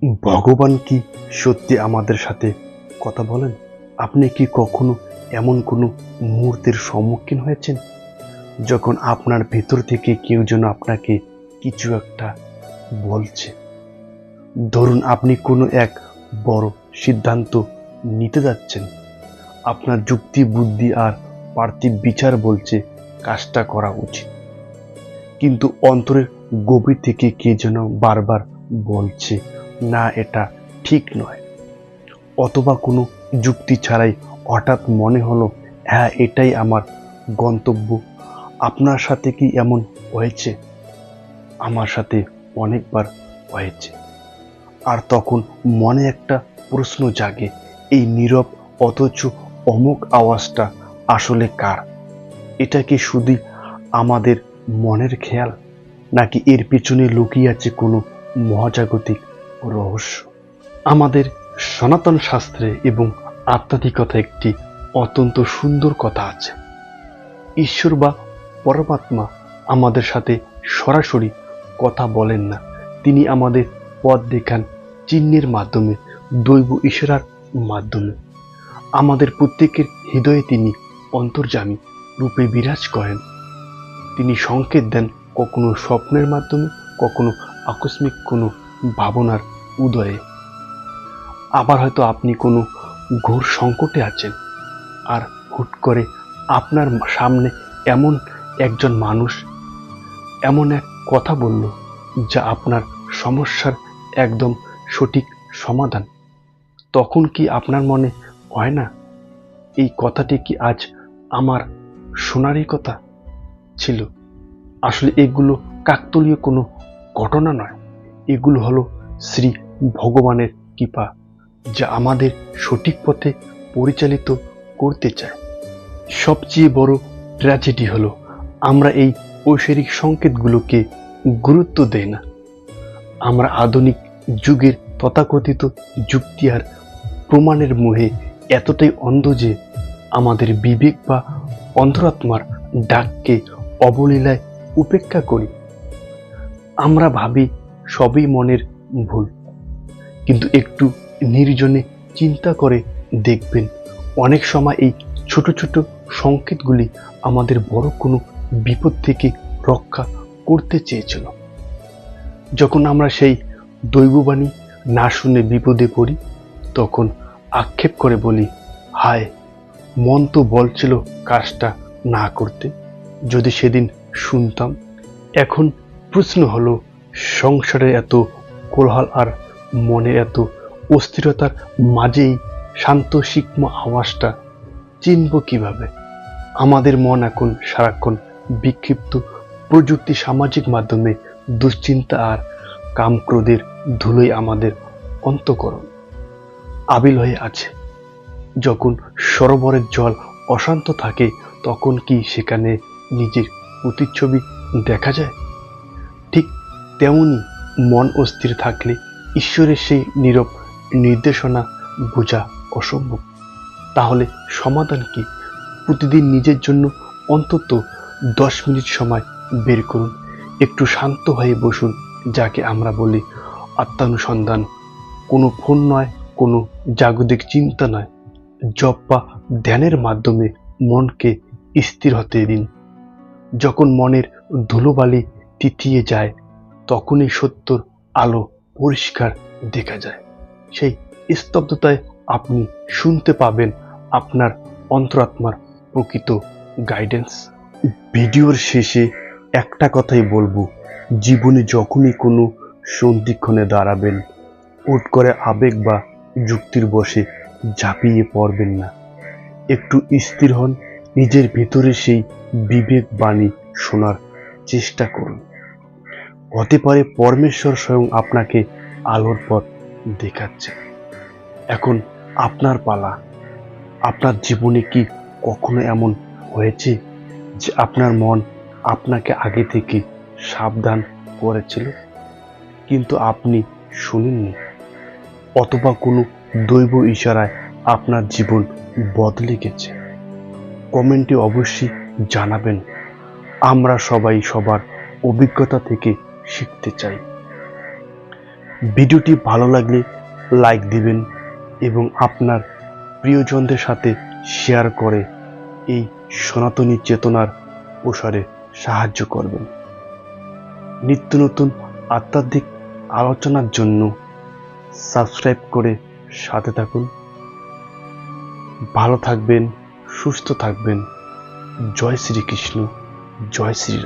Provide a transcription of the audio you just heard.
ভগবান কি সত্যি আমাদের সাথে কথা বলেন? আপনি কি কখনো এমন কোনো মুহূর্তের সম্মুখীন হয়েছেন যখন আপনার ভেতর থেকে কেউ যেন আপনাকে কিছু একটা বলছে? ধরুন আপনি কোনো এক বড় সিদ্ধান্ত নিতে যাচ্ছেন, আপনার যুক্তি বুদ্ধি আর পার্থিব বিচার বলছে কাজটা করা উচিত, কিন্তু অন্তরের গভীর থেকে কে যেন বারবার বলছে না, এটা ঠিক নয়। অথবা কোনো যুক্তি ছাড়াই হঠাৎ মনে হলো হ্যাঁ, এটাই আমার গন্তব্য। আপনার সাথে কি এমন হয়েছে? আমার সাথে অনেকবার হয়েছে। আর তখন মনে একটা প্রশ্ন জাগে, এই নীরব অথচ অমোঘ আওয়াজটা আসলে কার? এটা কি শুধু আমাদের মনের খেয়াল, নাকি এর পিছনে লুকিয়ে আছে কোনো মহাজাগতিক রহস্য? আমাদের সনাতন শাস্ত্রে এবং আধ্যাত্মিকতা একটি অত্যন্ত সুন্দর কথা আছে। ঈশ্বর বা পরমাত্মা আমাদের সাথে সরাসরি কথা বলেন না, তিনি আমাদের পথ দেখান চিহ্নের মাধ্যমে, দৈব ইশারার মাধ্যমে। আমাদের প্রত্যেকের হৃদয়ে তিনি অন্তর্যামী রূপে বিরাজ করেন। তিনি সংকেত দেন, কখনো স্বপ্নের মাধ্যমে, কখনো আকস্মিক কোনো ভাবনার উদয়ে। আবার হয়তো আপনি কোনো ঘোর সংকটে আছেন, আর হুট করে আপনার সামনে এমন একজন মানুষ এমন এক কথা বলল যা আপনার সমস্যার একদম সঠিক সমাধান। তখন কি আপনার মনে হয় না, এই কথাটি কি আজ আমার শোনারই কথা ছিল? আসলে এগুলো কাকতালীয় কোনো ঘটনা নয়, এগুলো হলো শ্রী ভগবানের কৃপা, যা আমাদের সঠিক পথে পরিচালিত করতে চায়। সবচেয়ে বড় ট্র্যাজেডি হলো আমরা এই ঐশ্বরিক সংকেতগুলোকে গুরুত্ব দেই না। আমরা আধুনিক যুগের তথাকথিত যুক্তি আর প্রমাণের মোহে এতটাই অন্ধ যে আমাদের বিবেক বা অন্তরাত্মার ডাককে অবলীলায় উপেক্ষা করি। আমরা ভাবি সবই মনের ভুল, কিন্তু একটু নির্জনে চিন্তা করে দেখবেন, অনেক সময় এই ছোট ছোট সংকেতগুলি আমাদের বড় কোনো বিপদ থেকে রক্ষা করতে চেয়েছিল। যখন আমরা সেই দৈববাণী না শুনে বিপদে পড়ি, তখন আক্ষেপ করে বলি, হায়, মন তো বলছিল কাজটা না করতে, যদি সেদিন শুনতাম। এখন প্রশ্ন হলো, সংসারের এত কোলাহল আর মনের এত অস্থিরতার মাঝেই শান্ত সিক্ষ্ম আওয়াজটা চিনব কিভাবে? আমাদের মন এখন সারাক্ষণ বিক্ষিপ্ত, প্রযুক্তি, সামাজিক মাধ্যমে, দুশ্চিন্তা আর কামক্রোধের ধুলোয় আমাদের অন্তঃকরণ আবিল হয়ে আছে। যখন সরোবরের জল অশান্ত থাকে, তখন কি সেখানে নিজের প্রতিচ্ছবি দেখা যায়? ঠিক তেমনি মন অস্থির থাকলে ঈশ্বরের সেই নীরব নির্দেশনা বোঝা অসম্ভব। তাহলে সমাধান কি? প্রতিদিন নিজের জন্য অন্তত 10 মিনিট সময় বের করুন, একটু শান্ত হয়ে বসুন, যাকে আমরা বলি আত্মানুসন্ধান। কোনো ফোন নয়, কোনো জাগতিক চিন্তা নয়, জপ বা ধ্যানের মাধ্যমে মনকে স্থির হতে দিন। যখন মনের ধুলোবালি তিতিয়ে যায়, তখনই সত্যর আলো পরিষ্কার দেখা যায়। সেই স্তব্ধতায় আপনি শুনতে পাবেন আপনার অন্তরাত্মার প্রকৃত গাইডেন্স। ভিডিওর শেষে একটা কথাই বলবো, জীবনে যখনই কোনো সন্ধিক্ষণে দাঁড়াবেন, হুট করে আবেগ বা যুক্তির বশে ঝাঁপিয়ে পড়বেন না। একটু স্থির হন, নিজের ভেতরে সেই বিবেক বাণী শোনার চেষ্টা করুন। হতে পারে পরমেশ্বর স্বয়ং আপনাকে আলোর পথ দেখাচ্ছে। এখন আপনার পালা। আপনার জীবনে কি কখনো এমন হয়েছে যে আপনার মন আপনাকে আগে থেকে সাবধান করেছিল, কিন্তু আপনি শুনেননি? অথবা কোনো দৈব ইশারায় আপনার জীবন বদলে গেছে? কমেন্টে অবশ্যই জানাবেন। আমরা সবাই সবার অভিজ্ঞতা থেকে শিখতে চাই। ভিডিওটি ভালো লাগলে লাইক দিবেন এবং আপনার প্রিয়জনদের সাথে শেয়ার করে এই সনাতনী চেতনার প্রসারে সাহায্য করবেন। নিত্য নতুন আধ্যাত্মিক আলোচনার জন্য সাবস্ক্রাইব করে সাথে থাকুন। ভালো থাকবেন, সুস্থ থাকবেন। জয় শ্রীকৃষ্ণ, জয় শ্রীরাম।